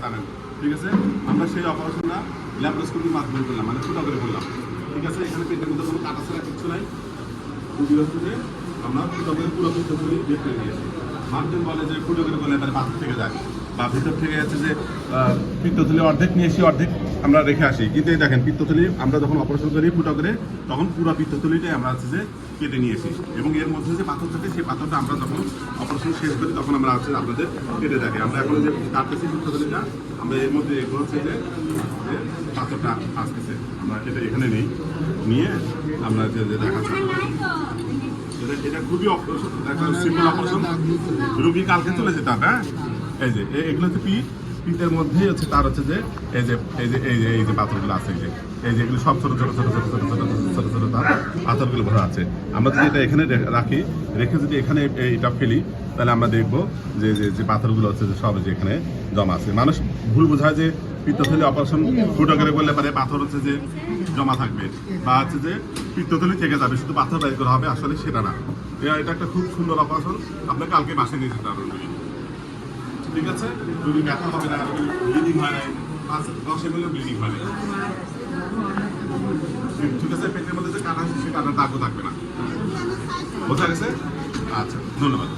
জানেন, ঠিক আছে। আমরা সেই অপারেশনটা ল্যাপারোস্কোপির মাধ্যমে করলাম, মানে ফুটা করে করলাম, ঠিক আছে। এখানে পেটের মধ্যে কোনো কাটা ছাড়া কিচ্ছু নাই। রুগী হচ্ছে যে আমরা ফুটা করে পুরো পিত্তথলি বের করে নিয়েছি। মানুষজন বলে যে ফুটো করে করলে এবারে পাথর থেকে যায়, বা ভিতর থেকে আছে যে পিত্তথলি অর্ধেক নিয়ে এসে অর্ধেক আমরা রেখে আসি। কিন্তু এই দেখেন, পিত্তথলি আমরা যখন অপারেশন করি ফুটা করে, তখন পুরো পিত্তথলিটাই আমরা আছে যে কেটে নিয়েছি, এবং এর মধ্যে যে পাথর থাকে সেই পাথরটা আমরা যখন অপারেশন শেষ করি তখন আমরা আছে আপনাদের কেটে থাকি। আমরা এখন যে কাটতেছি পিত্তথলিটা, আমরা এর মধ্যে এগুলো হচ্ছে যে পাথরটা আসতেছে, আমরা কেটে এখানে নেই, নিয়ে আমরা যে দেখাচ্ছি। এটা খুবই অপারেশন, একটা সিম্পল অপারেশন। রুগী কালকে চলে যেতে হবে। হ্যাঁ, এই যে এগুলো হচ্ছে পিঠের মধ্যেই হচ্ছে তার হচ্ছে যে এই যে পাথরগুলো আছে, এই যে এগুলো সব ছোট ছোট ছোট ছোট ছোট ছোট ছোট ছোট তার পাথরগুলো ভরা আছে। আমরা যদি এটা এখানে রাখি, রেখে যদি এখানে এইটা ফেলি, তাহলে আমরা দেখবো যে যে পাথরগুলো হচ্ছে যে সব যে এখানে জমা আছে। মানুষ ভুল বোঝায় যে পিত্তথলি অপারেশন ফুটো করে বললে পারে পাথর হচ্ছে যে জমা থাকবে, বা হচ্ছে যে পিত্তথলি থেকে যাবে, শুধু পাথর বাইর করা হবে, আসলে সেটা না। এটা একটা খুব সুন্দর অপারেশন, আপনাকে কালকে বাসে নিয়ে যেতে হবে, ঠিক আছে। যদি ব্যথা হবে না, ব্লিডিং হয় না, 10 ml ব্লিডিং হয় না, ঠিক আছে। পেটের মধ্যে যে কাটা আছে সে কাটার দাগও থাকবে না, বোঝা গেছে? আচ্ছা, ধন্যবাদ।